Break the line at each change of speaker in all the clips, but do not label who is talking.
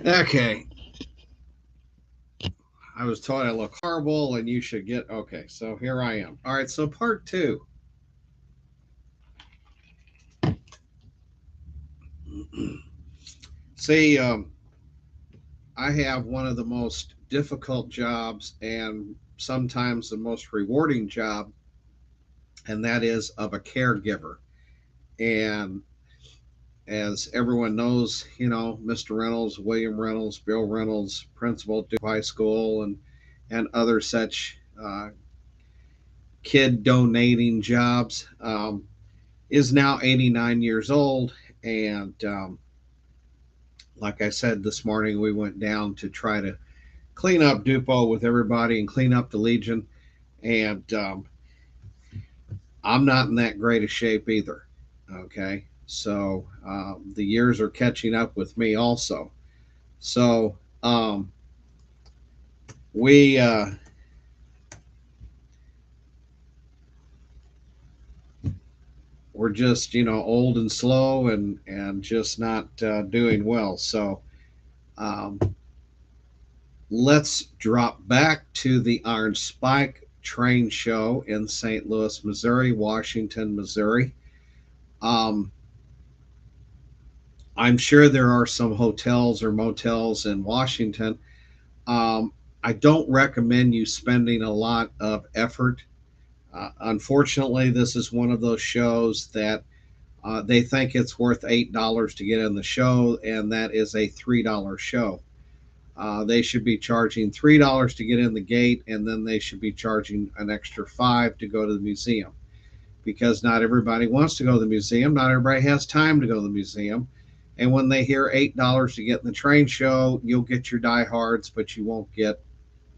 Okay. I was told I look horrible and you should get. Okay, so here I am. All right, so part two. See, I have one of the most difficult jobs and sometimes the most rewarding job, and that is of a caregiver. And as everyone knows, Mr. Reynolds, William Reynolds, Bill Reynolds, principal at Duke High School, and other such kid donating jobs, is now 89 years old. And like I said this morning, we went down to try to clean up Dupo with everybody and clean up the Legion. And I'm not in that great a shape either. Okay. So the years are catching up with me also. So we we're just old and slow and just not doing well. So um, let's drop back to the Iron Spike train show in St. Louis, Missouri, Washington, Missouri. Um, I'm sure there are some hotels or motels in Washington. Um, I don't recommend you spending a lot of effort. Unfortunately, this is one of those shows that they think it's worth $8 to get in the show, and that is a $3 show. They should be charging $3 to get in the gate, and then they should be charging an extra $5 to go to the museum, because not everybody wants to go to the museum. Not everybody has time to go to the museum. And when they hear $8 to get in the train show, you'll get your diehards, but you won't get,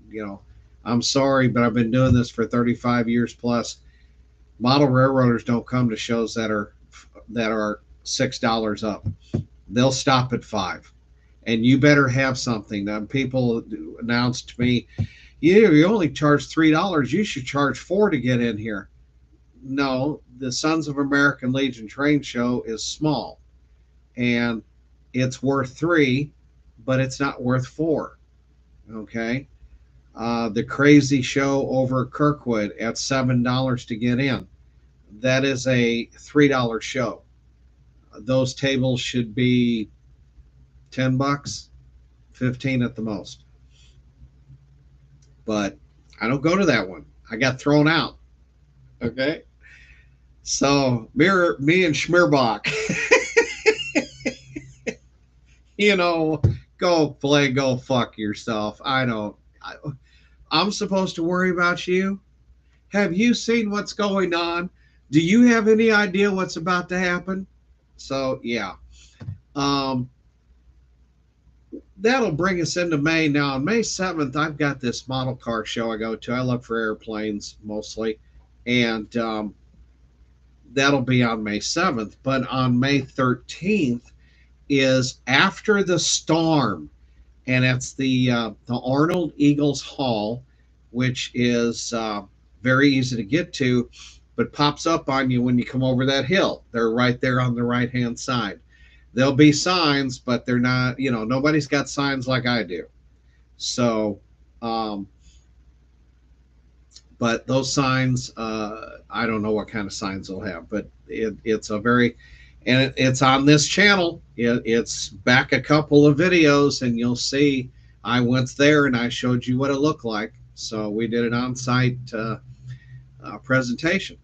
you know, I'm sorry, but I've been doing this for 35 years plus. Model railroaders don't come to shows that are $6 up. They'll stop at 5, and you better have something. People announced to me, you only charge $3. You should charge 4 to get in here. No, the Sons of American Legion train show is small, and it's worth 3, but it's not worth 4. Okay. The crazy show over Kirkwood at $7 to get in. That is a $3 show. Those tables should be $10, 15 at the most. But I don't go to that one. I got thrown out. Okay. So me and Schmierbach, you know, go fuck yourself. I don't. I'm supposed to worry about you. Have you seen what's going on? Do you have any idea what's about to happen? So yeah, um, that'll bring us into May. Now on May 7th, I've got this model car show I go to. I look for airplanes mostly, and that'll be on May 7th. But on May 13th is After the Storm, and it's the Arnold Eagles Hall, which is very easy to get to, but pops up on you when you come over that hill. They're right there on the right hand side. There'll be signs, but they're not. Nobody's got signs like I do. So, um, but those signs, I don't know what kind of signs they'll have, but it's a very, and it's on this channel. It's back a couple of videos, and you'll see I went there and I showed you what it looked like. So we did an on-site presentation.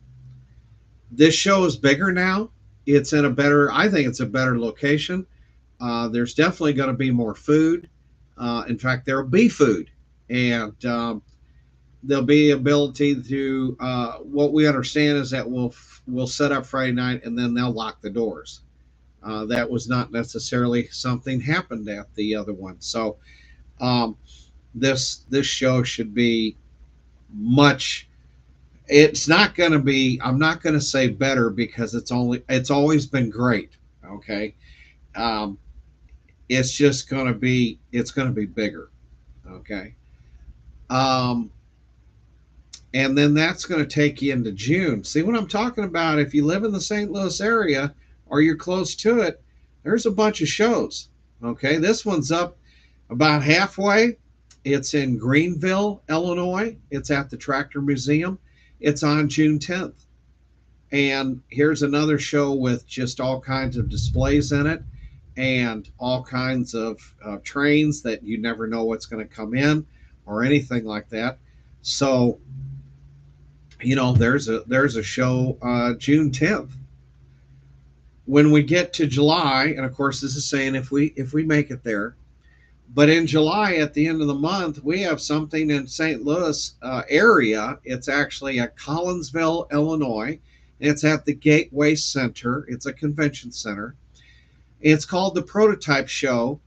This show is bigger now. It's in a better, I think it's a better location. There's definitely going to be more food. In fact, there'll be food, and there'll be ability to. What we understand is that we'll set up Friday night, and then they'll lock the doors. That was not necessarily something happened at the other one. So um, this show should be much. It's not going to be. I'm not going to say better, because it's always been great. Okay, um, it's just going to be. It's going to be bigger. Okay. Um, and then that's going to take you into June. See what I'm talking about? If you live in the St. Louis area or you're close to it, there's a bunch of shows. Okay, this one's up. About halfway, it's in Greenville, Illinois. It's at the Tractor Museum. It's on June 10th. And here's another show with just all kinds of displays in it and all kinds of trains that you never know what's going to come in or anything like that. So, there's a show June 10th. When we get to July, and of course this is saying if we make it there, but in July at the end of the month we have something in St. Louis area. It's actually at Collinsville, Illinois. It's at the Gateway Center. It's a convention center. It's called the Prototype Show,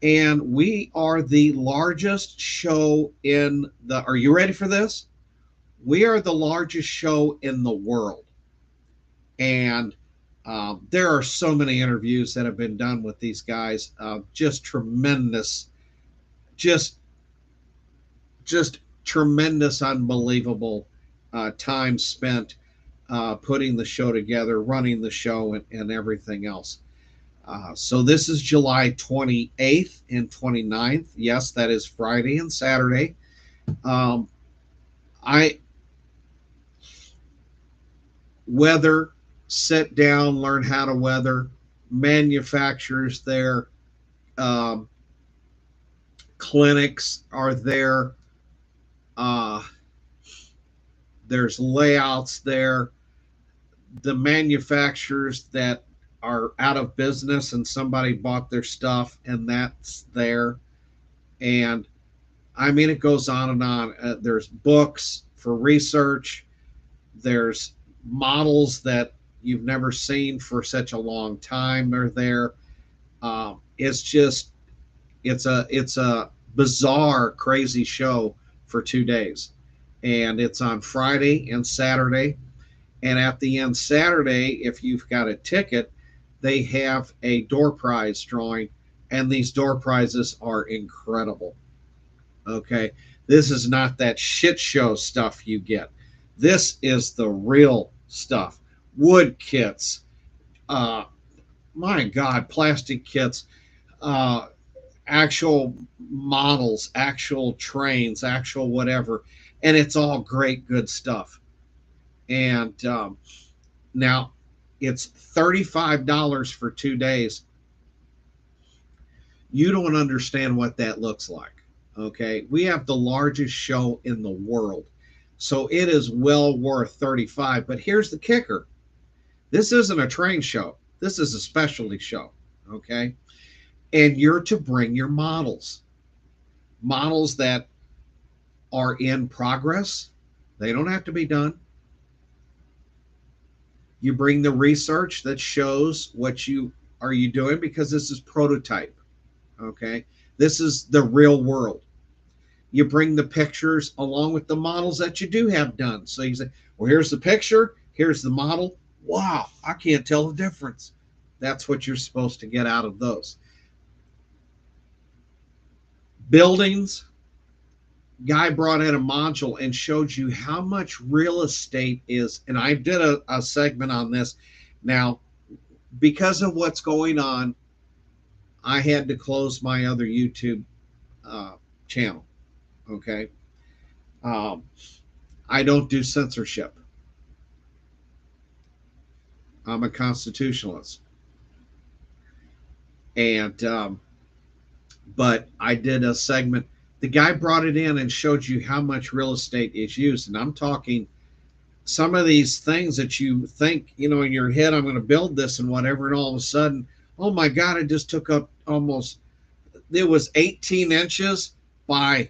and we are the largest show in the. Are you ready for this? We are the largest show in the world, and there are so many interviews that have been done with these guys. Just tremendous, just just tremendous, unbelievable time spent putting the show together, running the show, and everything else. So this is July 28th and 29th. Yes, that is Friday and Saturday. Um, I weather, sit down, learn how to weather. Manufacturers there, um, clinics are there. Uh, there's layouts there. The manufacturers that are out of business and somebody bought their stuff, and that's there. And I mean, it goes on and on. There's books for research. There's models that you've never seen for such a long time. They're there. It's a bizarre, crazy show for 2 days, and it's on Friday and Saturday. And at the end Saturday, if you've got a ticket, they have a door prize drawing, and these door prizes are incredible. Okay, this is not that shit show stuff you get. This is the real stuff. Wood kits, uh, my God, plastic kits, uh, actual models, actual trains, actual whatever, and it's all great, good stuff. And now it's $35 for 2 days. You don't understand what that looks like. Okay, we have the largest show in the world, so it is well worth 35. But here's the kicker: this isn't a train show. This is a specialty show. Okay, and you're to bring your models that are in progress. They don't have to be done. You bring the research that shows what you doing, because this is prototype. Okay, this is the real world. You bring the pictures along with the models that you do have done. So you say, well, here's the picture, here's the model. Wow, I can't tell the difference. That's what you're supposed to get out of those. Buildings, guy brought in a module and showed you how much real estate is. And I did a segment on this. Now, because of what's going on, I had to close my other YouTube channel. Okay. Um, I don't do censorship. I'm a constitutionalist. And, but I did a segment. The guy brought it in and showed you how much real estate is used. And I'm talking some of these things that you think, in your head, I'm going to build this and whatever. And all of a sudden, oh my God, it just took up almost, it was 18 inches by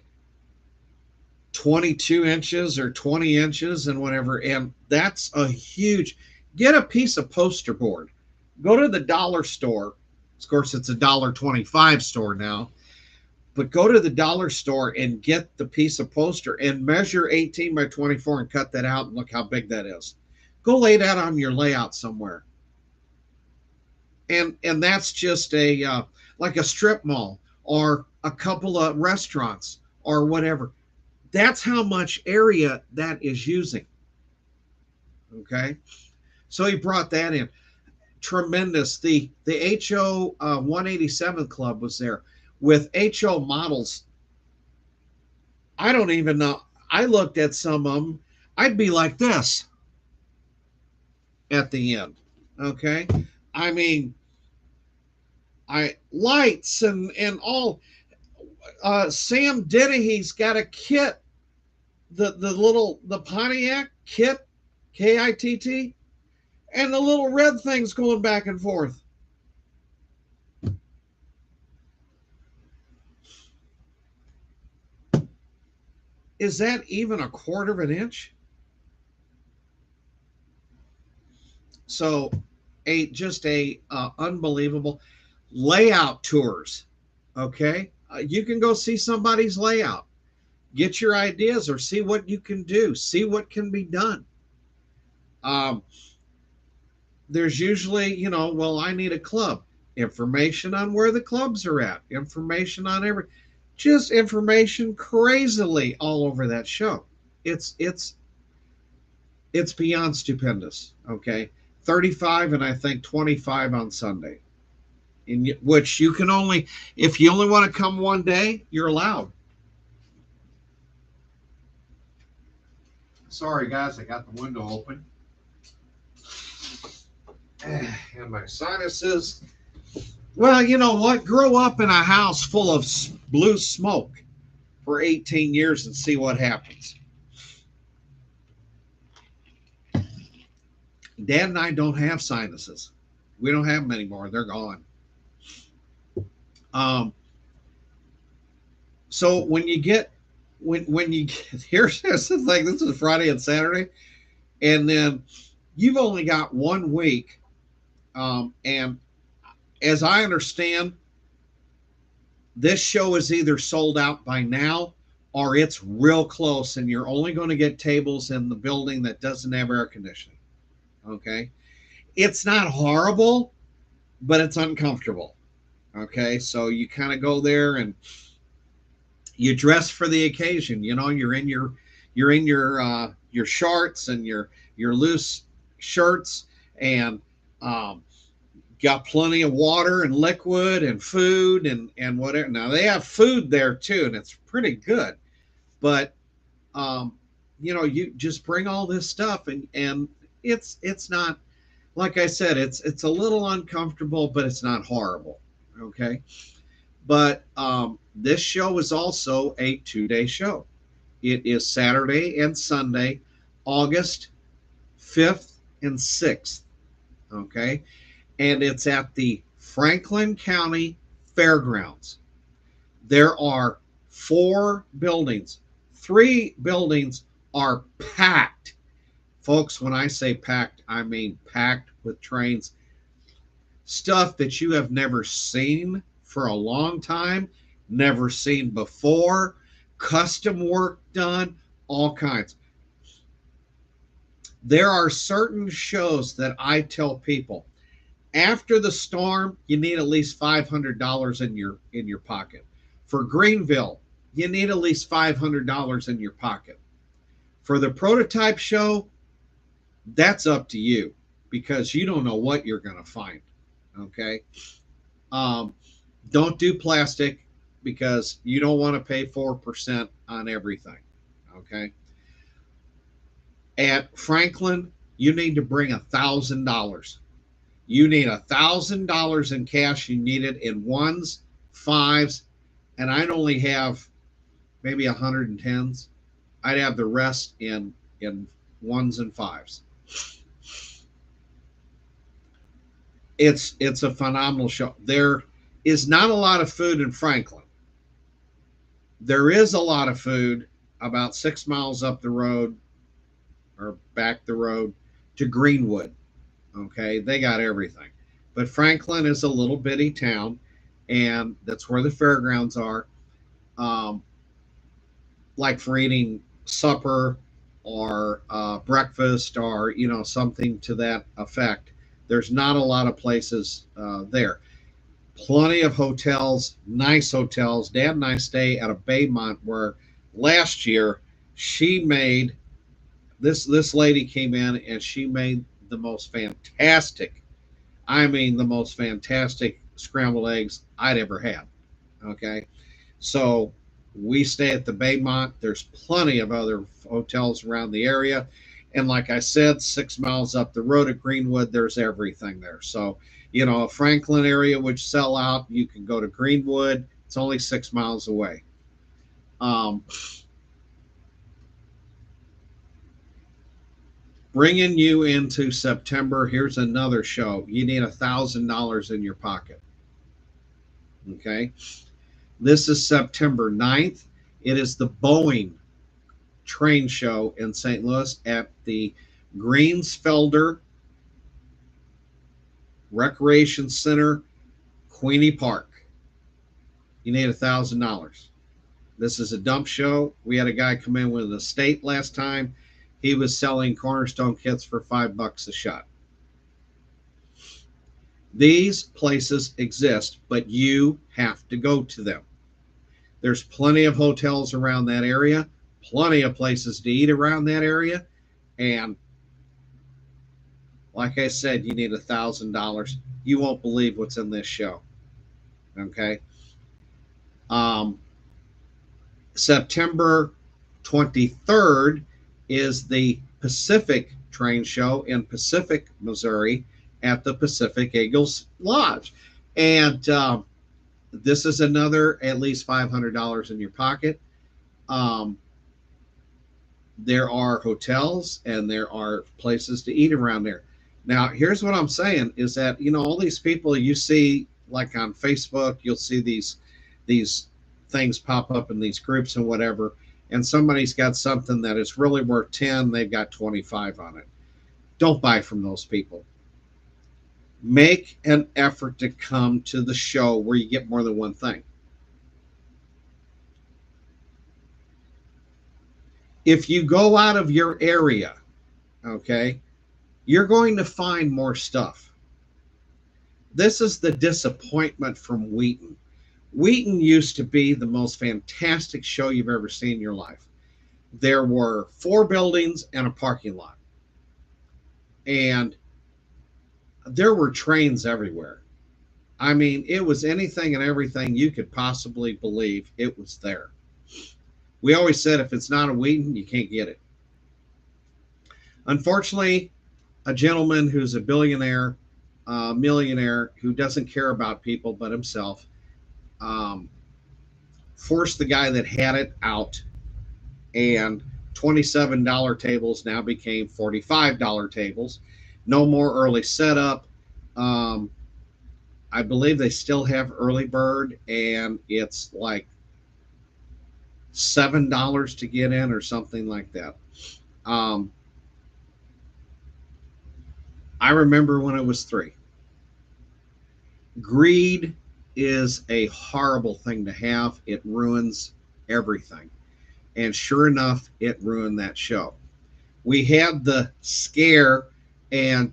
22 inches or 20 inches and whatever. And that's a huge, get a piece of poster board, go to the dollar store. Of course, it's $1.25 store now, but go to the dollar store and get the piece of poster and measure 18 by 24 and cut that out and look how big that is. Go lay that on your layout somewhere. And that's just a like a strip mall or a couple of restaurants or whatever. That's how much area that is using. Okay, so he brought that in. Tremendous. The HO 187 Club was there. with HO models, I don't even know. I looked at some of them. I'd be like this at the end. Okay. I mean, I lights and all. Sam Dennehy's got a kit, the Pontiac kit, KITT, and the little red things going back and forth. Is that even a quarter of an inch? So, just a unbelievable layout tours. Okay, you can go see somebody's layout, get your ideas, or see what you can do, see what can be done. Um, there's usually, well, I need a club. Information on where the clubs are at, information on just information crazily all over that show. It's it's it's beyond stupendous. Okay, 35 and I think 25 on Sunday, in which you can only, if you only want to come one day, you're allowed. Sorry guys, I got the window open. And my sinuses. Well, you know what? Grow up in a house full of blue smoke for 18 years and see what happens. Dad and I don't have sinuses. We don't have them anymore. They're gone. So when you get here's the thing. This is Friday and Saturday, and then you've only got 1 week. And as I understand, this show is either sold out by now or it's real close, and you're only going to get tables in the building that doesn't have air conditioning. Okay. It's not horrible, but it's uncomfortable. Okay. So you kind of go there and you dress for the occasion. You're in your shorts and your loose shirts, and got plenty of water and liquid and food and whatever. Now they have food there too, and it's pretty good. But you just bring all this stuff, and it's not, like I said, it's a little uncomfortable, but it's not horrible. Okay. But this show is also a 2-day show. It is Saturday and Sunday, August 5th and 6th. Okay. And it's at the Franklin County Fairgrounds. There are 4 buildings. 3 buildings are packed. Folks, when I say packed, I mean packed with trains. Stuff that you have never seen for a long time, never seen before, custom work done, all kinds. There are certain shows that I tell people, after the storm, you need at least $500 in your pocket. For Greenville, you need at least $500 in your pocket. For the prototype show, that's up to you, because you don't know what you're going to find. Okay. Don't do plastic, because you don't want to pay 4% on everything. Okay. At Franklin, you need to bring $1,000. You need $1,000 in cash. You need it in 1s, 5s, and I'd only have maybe 110s. I'd have the rest in 1s and 5s. It's a phenomenal show. There is not a lot of food in Franklin. There is a lot of food about 6 miles up the road, or back the road, to Greenwood. Okay, they got everything. But Franklin is a little bitty town, and that's where the fairgrounds are. Like for eating supper or breakfast, or something to that effect, there's not a lot of places there. Plenty of hotels, nice hotels. Dad and I stay at a Baymont, where last year she made this lady came in and she made the most fantastic, I mean the most fantastic scrambled eggs I'd ever had. Okay. So we stay at the Baymont. There's plenty of other hotels around the area. And like I said, 6 miles up the road at Greenwood, there's everything there. So, a Franklin area would sell out. You can go to Greenwood. It's only 6 miles away. Um, Bringing you into September, here's another show. You need $1,000 in your pocket. Okay. This is September 9th. It is the Boeing train show in St. Louis at the Greensfelder Recreation Center, Queenie Park. You need $1,000. This is a dump show. We had a guy come in with an estate last time. He was selling Cornerstone kits for $5 a shot. These places exist, but you have to go to them. There's plenty of hotels around that area, plenty of places to eat around that area, and like I said, you need $1,000. You won't believe what's in this show. Okay. Um, September 23rd is the Pacific Train Show in Pacific, Missouri at the Pacific Eagles Lodge. And this is another at least $500 in your pocket. There are hotels and there are places to eat around there. Now, here's what I'm saying is that, all these people you see like on Facebook, you'll see these things pop up in these groups and whatever, and somebody's got something that is really worth 10, they've got 25 on it. Don't buy from those people. Make an effort to come to the show where you get more than one thing. If you go out of your area, okay, you're going to find more stuff. This is the disappointment from Wheaton. Wheaton used to be the most fantastic show you've ever seen in your life. There were 4 buildings and a parking lot. And there were trains everywhere. I mean, it was anything and everything you could possibly believe. It was there. We always said if it's not a Wheaton, you can't get it. Unfortunately, a gentleman who's a billionaire, millionaire, who doesn't care about people but himself, forced the guy that had it out, and $27 tables now became $45 tables. No more early setup. I believe they still have early bird, and it's like $7 to get in or something like that. I remember when it was $3. Greed is a horrible thing to have. It ruins everything. And sure enough, it ruined that show. We had the scare, and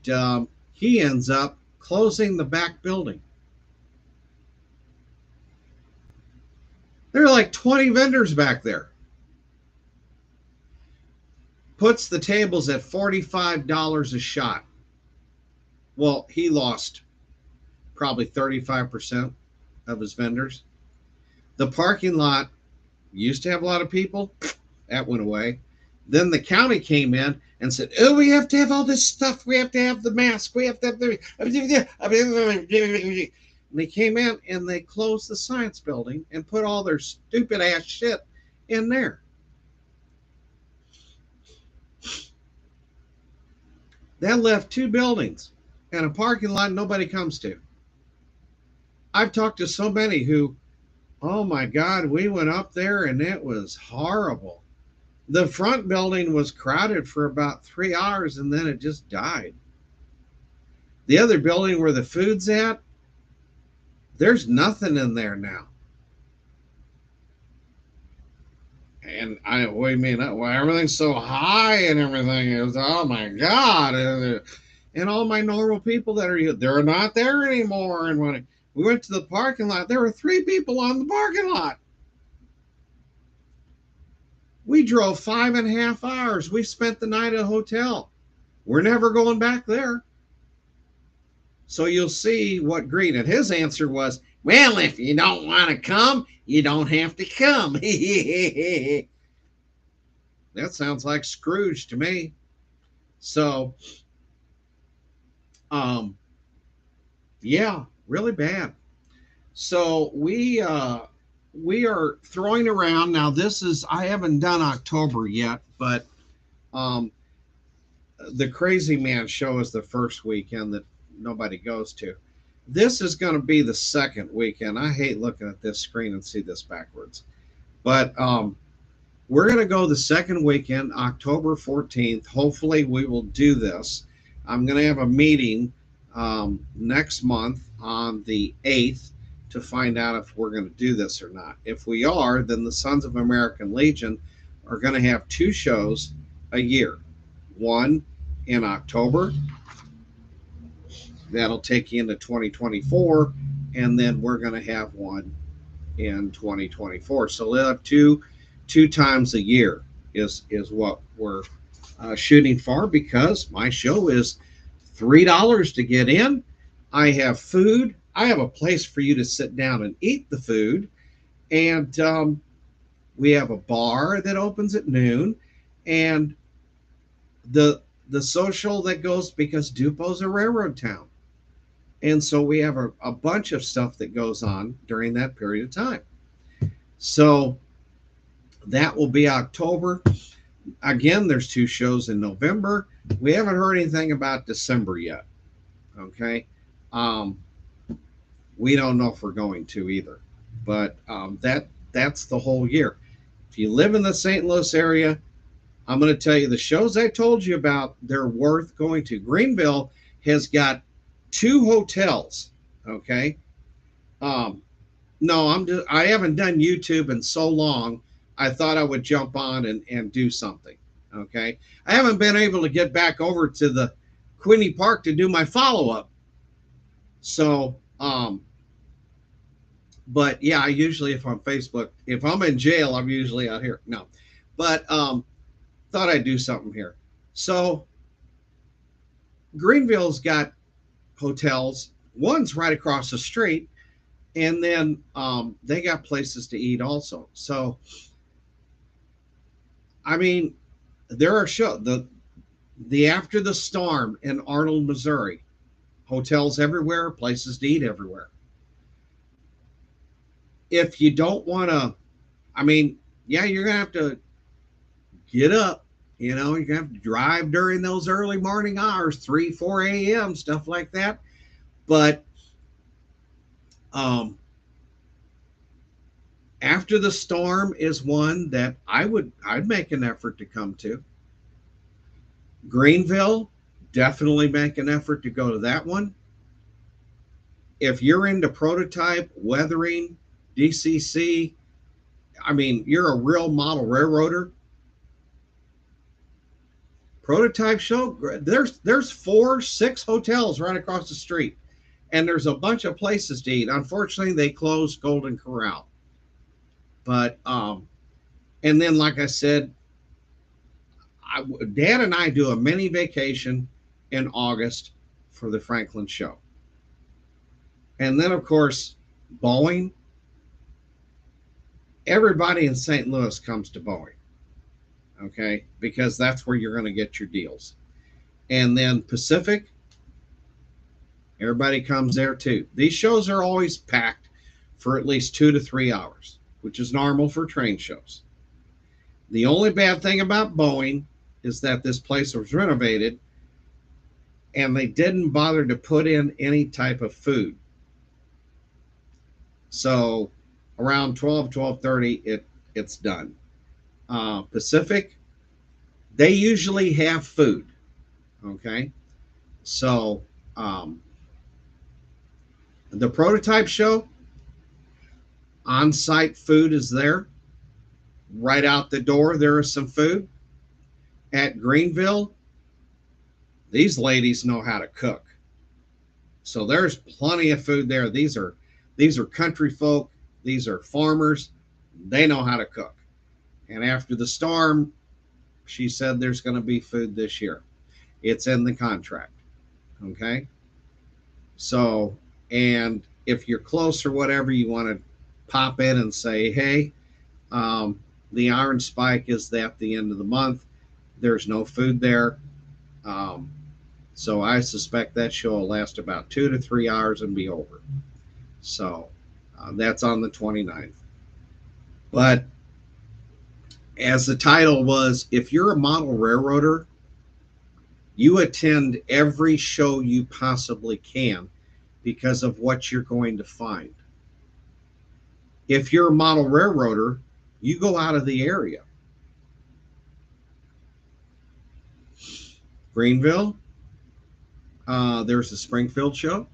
he ends up closing the back building. There are like 20 vendors back there. Puts the tables at $45 a shot. Well, he lost probably 35% of his vendors. The parking lot used to have a lot of people. That went away. Then the county came in and said, oh, we have to have all this stuff. We have to have the mask. We have to have the... And they came in and they closed the science building and put all their stupid ass shit in there. That left 2 buildings and a parking lot nobody comes to. I've talked to so many who, oh my God, we went up there and it was horrible. The front building was crowded for about 3 hours and then it just died. The other building where the food's at, there's nothing in there now. And what do you mean? Well, everything's so high and everything is, oh my God. And all my normal people that are here, they're not there anymore. And when we went to the parking lot, there were 3 people on the parking lot. We drove 5.5 hours. We spent the night at a hotel. We're never going back there. So you'll see what greed. And his answer was, Well, if you don't want to come, you don't have to come. That sounds like Scrooge to me. So, um, yeah, really bad. So we are throwing around now. This is I haven't done October yet, but um, the Crazy Man show is the first weekend that nobody goes to. This is going to be the second weekend. I hate looking at this screen and see this backwards, but we're going to go the second weekend, October 14th. Hopefully, we will do this. I'm going to have a meeting next month on the 8th to find out if we're going to do this or not. If we are, then the Sons of American Legion are going to have two shows a year. One in October, that'll take you into 2024, and then we're going to have one in 2024. So we'll have two times a year is what we're shooting for, because my show is $3 to get in. I have food. I have a place for you to sit down and eat the food, and we have a bar that opens at noon, and the social that goes, because Dupo's a railroad town, and so we have a bunch of stuff that goes on during that period of time. So that will be October. Again, there's two shows in November. We haven't heard anything about December yet. Okay. Um, we don't know if we're going to either. But that's the whole year. If you live in the St. Louis area, I'm going to tell you the shows I told you about, they're worth going to. Greenville has got two hotels. Okay. Um, no, I haven't done YouTube in so long. I thought I would jump on and do something. Okay. I haven't been able to get back over to the Quinny Park to do my follow up. So, but yeah, I usually, if I'm Facebook, if I'm in jail, I'm usually out here. No, but thought I'd do something here. So, Greenville's got hotels. One's right across the street, and then they got places to eat also. So, I mean, there are shows. The After the Storm in Arnold, Missouri, hotels everywhere, places to eat everywhere. If you don't want to, I mean, yeah, you're gonna have to get up. You know, you're gonna have to drive during those early morning hours, 3, 4 a.m., stuff like that. But um, After the Storm is one that I'd make an effort to come to. Greenville, definitely make an effort to go to that one. If you're into prototype, weathering, DCC, I mean, you're a real model railroader. Prototype show, there's 4, 6 hotels right across the street, and there's a bunch of places to eat. Unfortunately, they closed Golden Corral, but and then like I said, Dad and I do a mini vacation in August for the Franklin show. And then, of course, Boeing. Everybody in St. Louis comes to Boeing, okay, because that's where you're going to get your deals. And then Pacific, everybody comes there too. These shows are always packed for at least 2 to 3 hours, which is normal for train shows. The only bad thing about Boeing is that this place was renovated and they didn't bother to put in any type of food. So around 12:30, it's done. Pacific, they usually have food. Okay. So the prototype show, on site food is there. Right out the door, there is some food. At Greenville, these ladies know how to cook. So there's plenty of food there. These are country folk, these are farmers. They know how to cook. And After the Storm, she said there's going to be food this year. It's in the contract. Okay? So, and if you're close or whatever, you want to pop in and say, hey, um, the Iron Spike is at the end of the month. There's no food there. Um, so I suspect that show will last about 2 to 3 hours and be over. So that's on the 29th. But as the title was, if you're a model railroader, you attend every show you possibly can because of what you're going to find. If you're a model railroader, you go out of the area. Greenville, there's the Springfield show.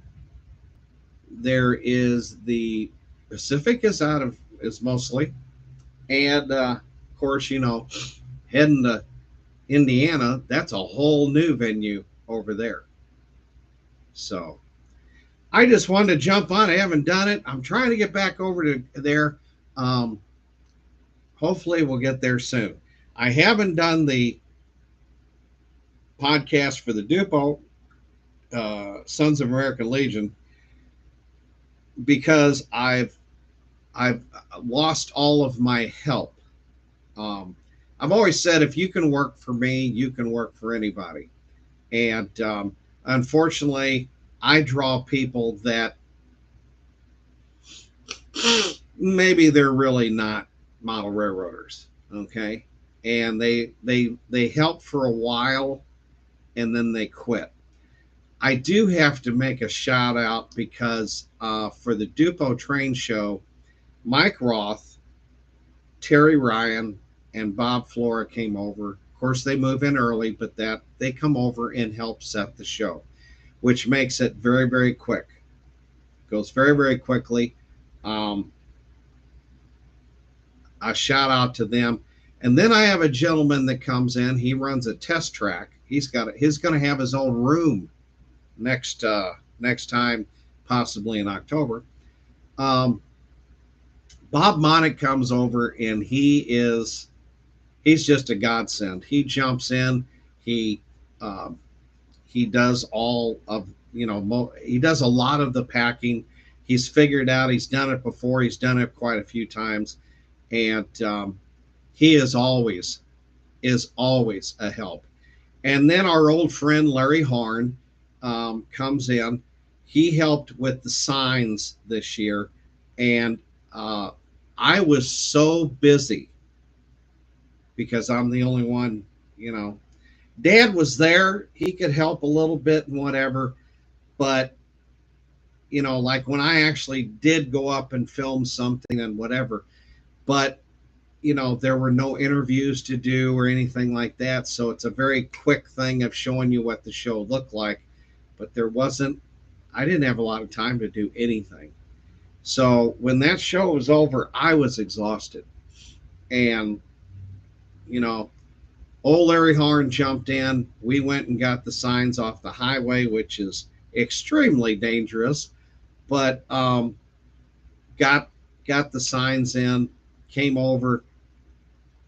There is the Pacific is mostly, and of course, heading to Indiana, that's a whole new venue over there. So I just wanted to jump on. I haven't done it. I'm trying to get back over to there. Um, Hopefully, we'll get there soon. I haven't done the podcast for the Dupo Sons of American Legion because I've lost all of my help. Um, I've always said if you can work for me, you can work for anybody. And unfortunately, I draw people that maybe they're really not model railroaders, okay? And they help for a while and then they quit. I do have to make a shout out because for the Dupo Train Show, Mike Roth, Terry Ryan, and Bob Flora came over. Of course, they move in early, but that they come over and help set the show, which makes it very, very quick. Goes very, very quickly. Um, a shout out to them. And then I have a gentleman that comes in. He runs a test track. He's going to have his own room next time, possibly in October. Um, Bob Monick comes over and he's just a godsend. He jumps in. He um, he does all of he does a lot of the packing. He's figured out. He's done it before. He's done it quite a few times, and he is always a help. And then our old friend Larry Horn comes in. He helped with the signs this year, and I was so busy because I'm the only one. Dad was there. He could help a little bit and whatever, but like when I actually did go up and film something and whatever, but there were no interviews to do or anything like that. So it's a very quick thing of showing you what the show looked like, but I didn't have a lot of time to do anything. So when that show was over, I was exhausted. And, old Larry Horn jumped in. We went and got the signs off the highway, which is extremely dangerous, but got the signs in, came over.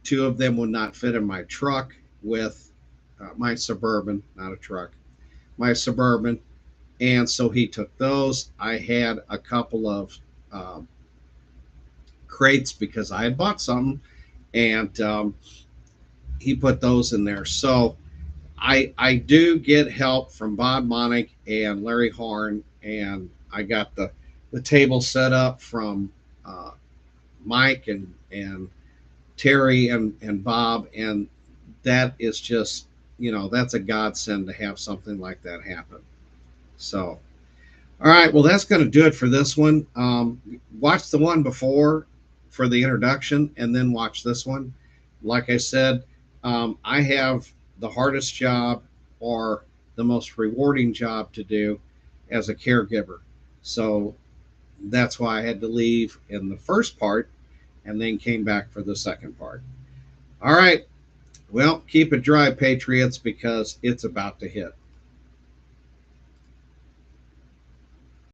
Two of them would not fit in my truck with my Suburban, not a truck, my Suburban. And so he took those. I had a couple of crates because I had bought some, and he put those in there. So I do get help from Bob Monick and Larry Horn, and I got the table set up from Mike and Terry and Bob, and that is just that's a godsend to have something like that happen. So, all right, well that's going to do it for this one. Watch the one before for the introduction, and then watch this one. Like I said, I have the hardest job or the most rewarding job to do as a caregiver. So that's why I had to leave in the first part and then came back for the second part. All right. Well, keep it dry, Patriots, because it's about to hit.